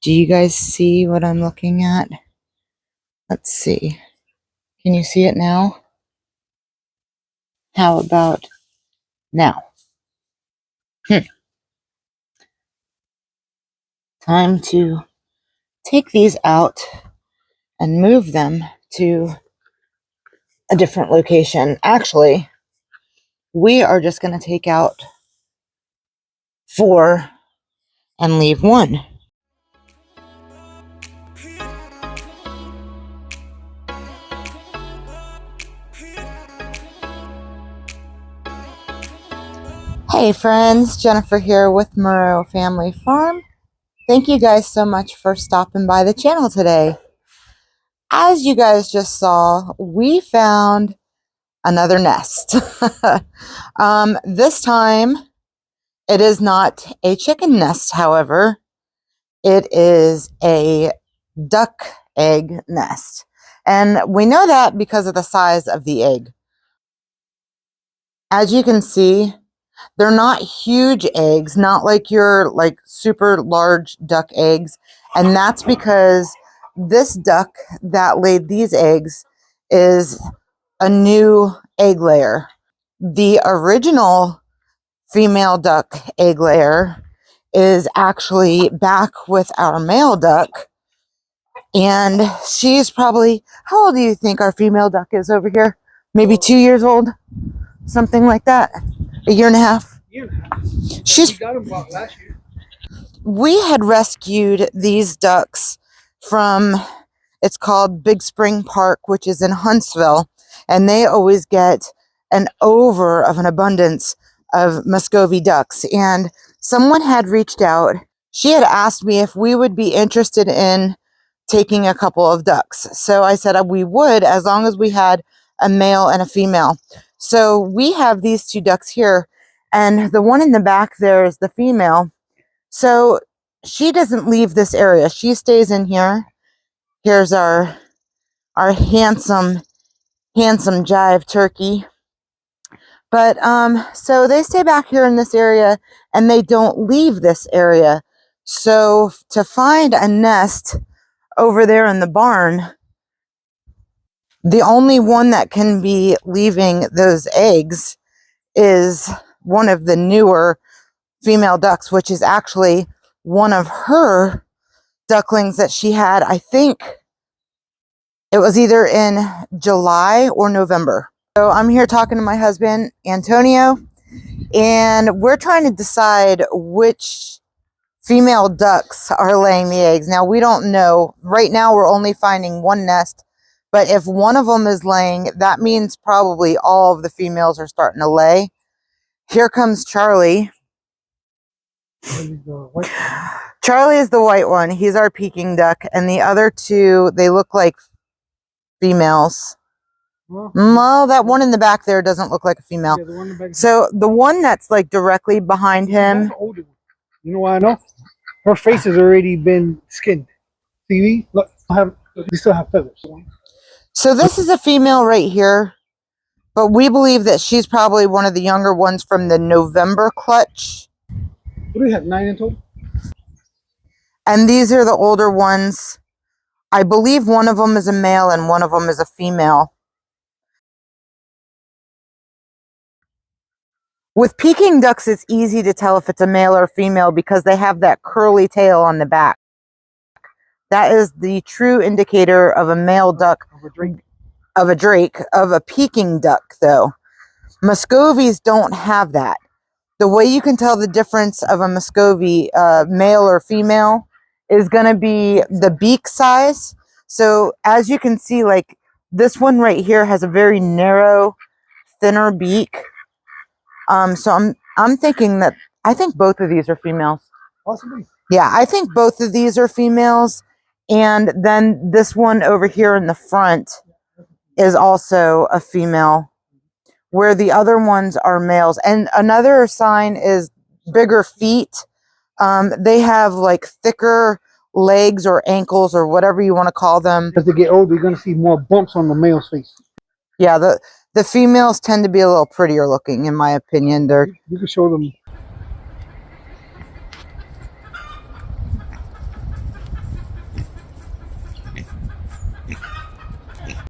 Do you guys see what I'm looking at? Let's see. Can you see it now? How about now? Time to take these out and move them to a different location. Actually, we are just going to take out 4 and leave 1. Hey friends, Jennifer here with Murrow Family Farm. Thank you guys so much for stopping by the channel today. As you guys just saw, we found another nest. This time, it is not a chicken nest, however. It is a duck egg nest. And we know that because of the size of the egg. As you can see, they're not huge eggs, not like your super large duck eggs. And that's because this duck that laid these eggs is a new egg layer. The original female duck egg layer is actually back with our male duck. And she's probably, how old do you think our female duck is over here? Maybe 2 years old? Something like that. A year and a half. She's got them bought last year. We had rescued these ducks from, it's called Big Spring Park, which is in Huntsville, and they always get an abundance of Muscovy ducks. And someone had reached out. She had asked me if we would be interested in taking a couple of ducks. So I said we would, as long as we had a male and a female. So we have these 2 ducks here, and the one in the back there is the female. So she doesn't leave this area. She stays in here. Here's our handsome jive turkey. But so they stay back here in this area, and they don't leave this area. So to find a nest over there in the barn, the only one that can be leaving those eggs is one of the newer female ducks, which is actually one of her ducklings that she had. I think it was either in July or November. So I'm here talking to my husband, Antonio, and we're trying to decide which female ducks are laying the eggs. Now, we don't know. Right now, we're only finding 1 nest. But if one of them is laying, that means probably all of the females are starting to lay. Here comes Charlie. Charlie is the white one. He's our Peking duck. And the other 2, they look like females. Well, that one in the back there doesn't look like a female. Yeah, so the one that's like directly behind him. That's the older one. You know why I know? Her face has already been skinned. See, look, we still have feathers. So this is a female right here, but we believe that she's probably one of the younger ones from the November clutch. What do we have, 9 in total? And these are the older ones. I believe one of them is a male and one of them is a female. With Peking ducks, it's easy to tell if it's a male or female because they have that curly tail on the back. That is the true indicator of a male duck, of a Peking duck, though. Muscovies don't have that. The way you can tell the difference of a Muscovy, male or female, is going to be the beak size. So as you can see, like this one right here has a very narrow, thinner beak. So I'm thinking that I think both of these are females. Possibly. Yeah, I think both of these are females. And then this one over here in the front is also a female, where the other ones are males. And another sign is bigger feet. They have like thicker legs or ankles or whatever you want to call them. As they get older, you're going to see more bumps on the male's face. Yeah, the females tend to be a little prettier looking, in my opinion. You can show them.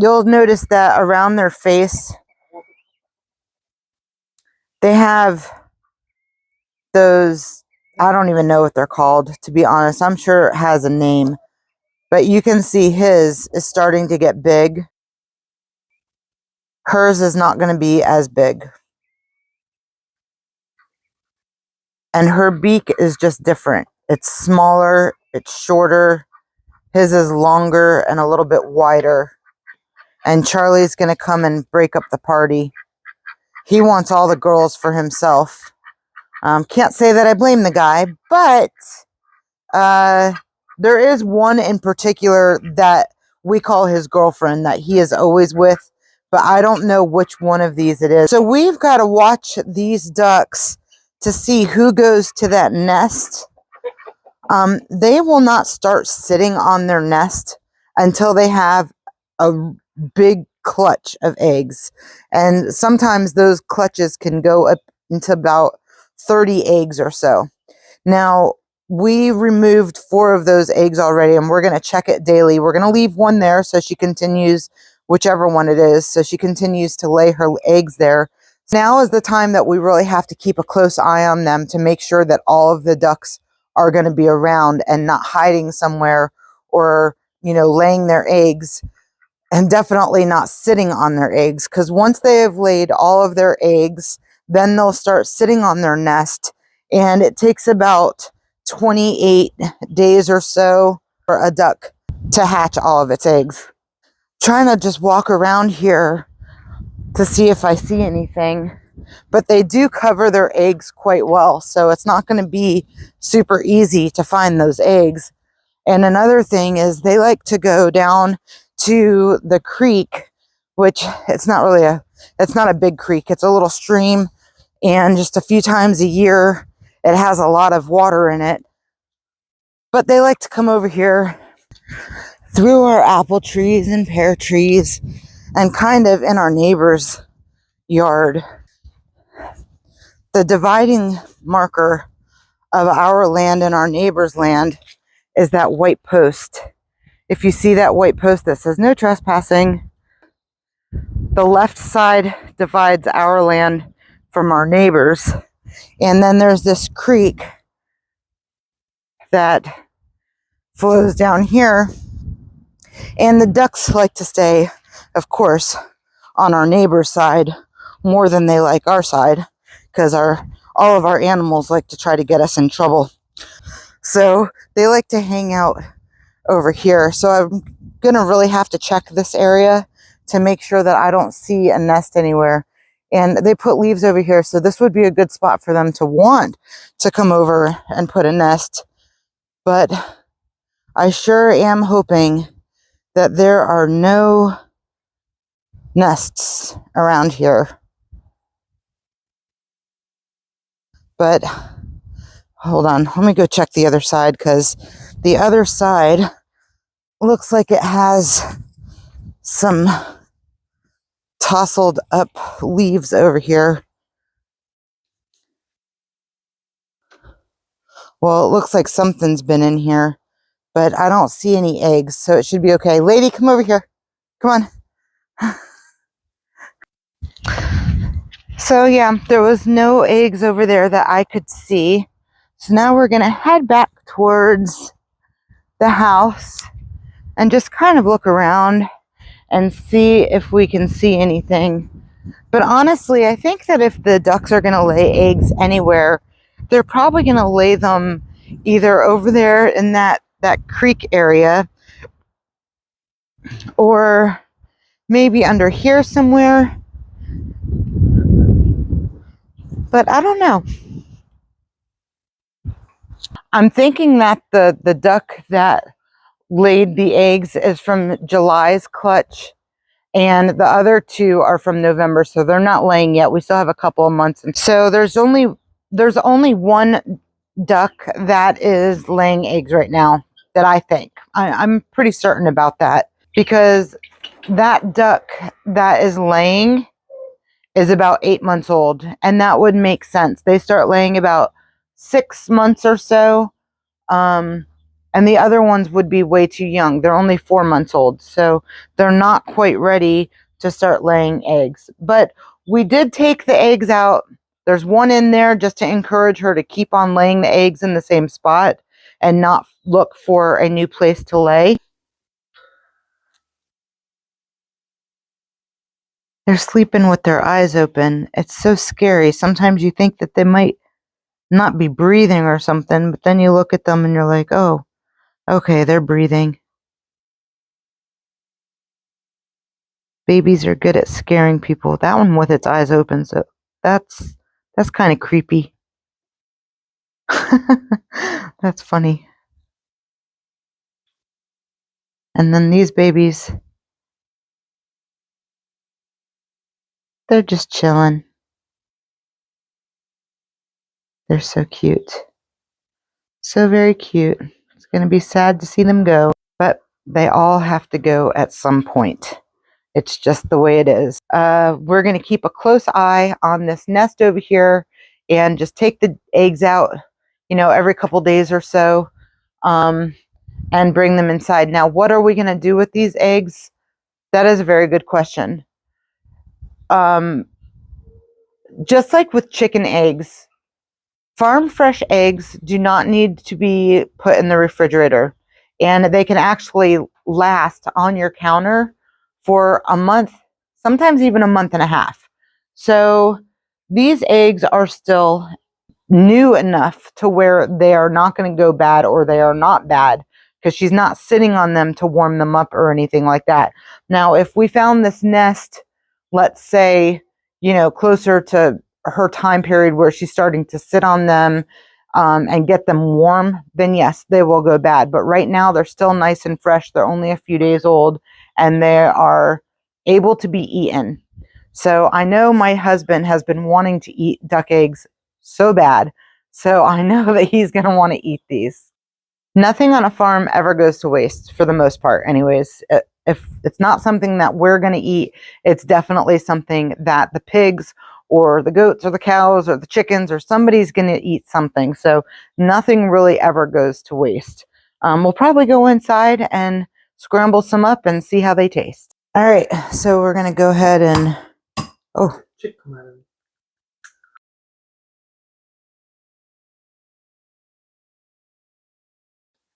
You'll notice that around their face, they have those, I don't even know what they're called, to be honest. I'm sure it has a name. But you can see his is starting to get big. Hers is not going to be as big. And her beak is just different. It's smaller, it's shorter. His is longer and a little bit wider. And Charlie's going to come and break up the party. He wants all the girls for himself. Can't say that I blame the guy, but there is one in particular that we call his girlfriend that he is always with, but I don't know which one of these it is. So we've got to watch these ducks to see who goes to that nest. They will not start sitting on their nest until they have a big clutch of eggs. And sometimes those clutches can go up into about 30 eggs or so. Now, we removed 4 of those eggs already, and we're going to check it daily. We're going to leave one there so she continues, whichever one it is, so she continues to lay her eggs there. Now is the time that we really have to keep a close eye on them to make sure that all of the ducks are going to be around and not hiding somewhere or, you know, laying their eggs, and definitely not sitting on their eggs, because once they have laid all of their eggs, then they'll start sitting on their nest, and it takes about 28 days or so for a duck to hatch all of its eggs. Trying to just walk around here to see if I see anything, but they do cover their eggs quite well, so it's not going to be super easy to find those eggs. And another thing is they like to go down to the creek, which it's not a big creek, it's a little stream, and just a few times a year it has a lot of water in it. But they like to come over here through our apple trees and pear trees and kind of in our neighbor's yard. The dividing marker of our land and our neighbor's land is that white post. If you see that white post that says no trespassing, the left side divides our land from our neighbors. And then there's this creek that flows down here. And the ducks like to stay, of course, on our neighbor's side more than they like our side, because all of our animals like to try to get us in trouble. So they like to hang out over here. So I'm gonna really have to check this area to make sure that I don't see a nest anywhere. And they put leaves over here, so this would be a good spot for them to want to come over and put a nest. But I sure am hoping that there are no nests around here. But hold on, let me go check the other side, because the other side looks like it has some tousled up leaves over here. Well, it looks like something's been in here, but I don't see any eggs, so it should be okay. Lady, come over here. Come on. So yeah, there was no eggs over there that I could see. So now we're going to head back towards the house and just kind of look around and see if we can see anything. But honestly, I think that if the ducks are going to lay eggs anywhere, they're probably going to lay them either over there in that creek area, or maybe under here somewhere. But I don't know. I'm thinking that the duck that laid the eggs is from July's clutch, and the other 2 are from November, so they're not laying yet. We still have a couple of months. So there's only one duck that is laying eggs right now that I think. I'm pretty certain about that, because that duck that is laying is about 8 months old, and that would make sense. They start laying about 6 months or so. and the other ones would be way too young. They're only 4 months old, so they're not quite ready to start laying eggs. But we did take the eggs out. There's one in there just to encourage her to keep on laying the eggs in the same spot and not look for a new place to lay. They're sleeping with their eyes open. It's so scary. Sometimes you think that they might not be breathing or something, but then you look at them and you're like, oh, okay, they're breathing. Babies are good at scaring people. That one with its eyes open, so that's kind of creepy. That's funny. And then these babies, they're just chilling. They're so cute. So very cute. It's going to be sad to see them go, but they all have to go at some point. It's just the way it is. We're going to keep a close eye on this nest over here and just take the eggs out, every couple days or so, and bring them inside. Now, what are we going to do with these eggs? That is a very good question. Just like with chicken eggs, farm fresh eggs do not need to be put in the refrigerator, and they can actually last on your counter for a month, sometimes even a month and a half. So these eggs are still new enough to where they are not going to go bad, or they are not bad, because she's not sitting on them to warm them up or anything like that. Now, if we found this nest, let's say, closer to her time period where she's starting to sit on them and get them warm, then yes, they will go bad. But right now, they're still nice and fresh. They're only a few days old, and they are able to be eaten. So I know my husband has been wanting to eat duck eggs so bad. So I know that he's going to want to eat these. Nothing on a farm ever goes to waste, for the most part anyways. If it's not something that we're going to eat, it's definitely something that the pigs or the goats or the cows or the chickens or somebody's going to eat something. So nothing really ever goes to waste. We'll probably go inside and scramble some up and see how they taste. All right, so we're going to go ahead and, oh,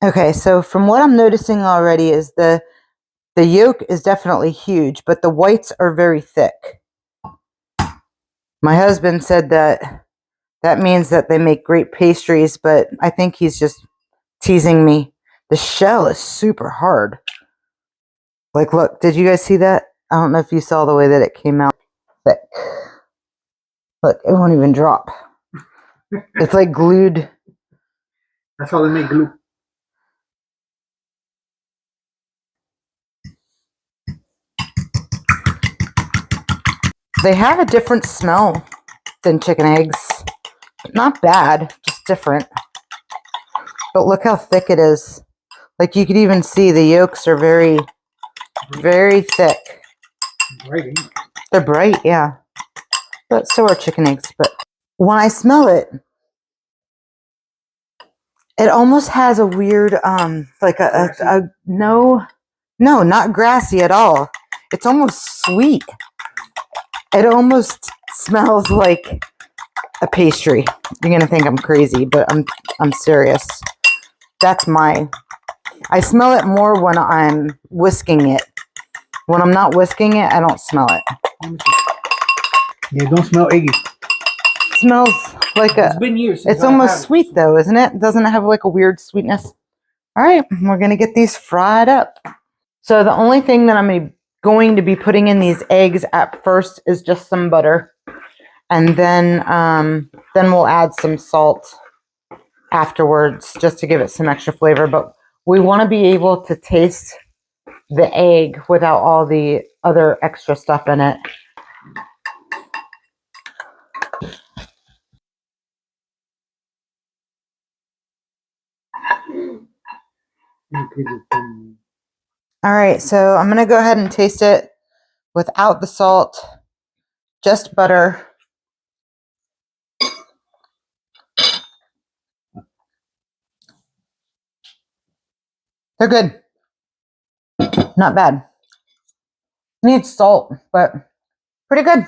okay, so from what I'm noticing already is the yolk is definitely huge, but the whites are very thick. My husband said that means that they make great pastries, but I think he's just teasing me. The shell is super hard. Like, look, did you guys see that? I don't know if you saw the way that it came out thick. Look, it won't even drop. It's like glued. That's how they make glue. They have a different smell than chicken eggs. Not bad, just different. But look how thick it is. Like, you could even see the yolks are very, very thick. Bright. They're bright, yeah. But so are chicken eggs. But when I smell it, it almost has a weird, like no, not grassy at all. It's almost sweet. It almost smells like a pastry. You're gonna think I'm crazy, but I'm serious. That's I smell it more when I'm whisking it. When I'm not whisking it, I don't smell it. Yeah, don't smell eggy. It smells like It's been years since it's almost sweet though, isn't it? Doesn't it have like a weird sweetness? All right, we're gonna get these fried up. So the only thing that I'm going to be putting in these eggs at first is just some butter, and then we'll add some salt afterwards just to give it some extra flavor. But we want to be able to taste the egg without all the other extra stuff in it. All right, so I'm going to go ahead and taste it without the salt, just butter. They're good. Not bad. Needs salt, but pretty good.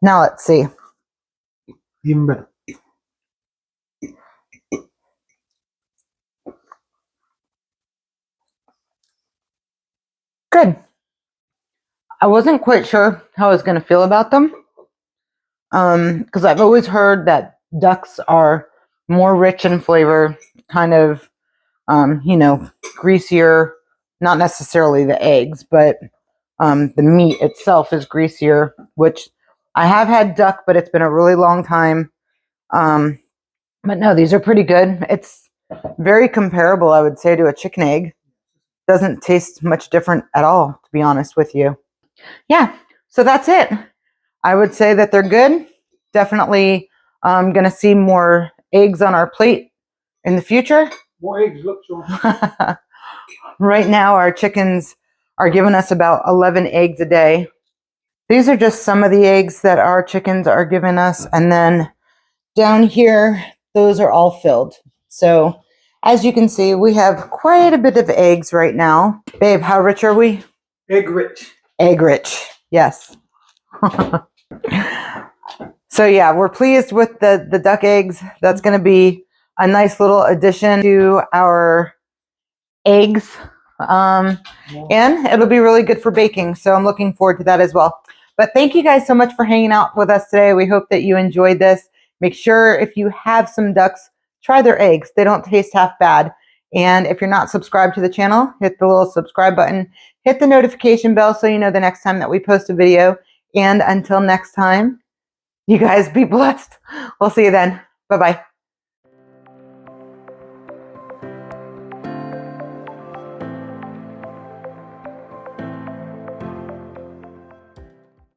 Now let's see. Even better. Good. I wasn't quite sure how I was going to feel about them. Because I've always heard that ducks are more rich in flavor, kind of, you know, greasier. Not necessarily the eggs, but the meat itself is greasier, which I have had duck, but it's been a really long time. But no, these are pretty good. It's very comparable, I would say, to a chicken egg. Doesn't taste much different at all, to be honest with you. Yeah, so that's it. I would say that they're good. Definitely going to see more eggs on our plate in the future. More eggs, look, Sean. Right now, our chickens are giving us about 11 eggs a day. These are just some of the eggs that our chickens are giving us. And then down here, those are all filled. So as you can see, we have quite a bit of eggs right now. Babe, how rich are we? Egg rich. Egg rich, yes. So yeah, we're pleased with the duck eggs. That's going to be a nice little addition to our eggs. And it'll be really good for baking. So I'm looking forward to that as well. But thank you guys so much for hanging out with us today. We hope that you enjoyed this. Make sure if you have some ducks, try their eggs. They don't taste half bad. And if you're not subscribed to the channel, hit the little subscribe button, hit the notification bell so you know the next time that we post a video. And until next time, you guys be blessed. We'll see you then. Bye-bye.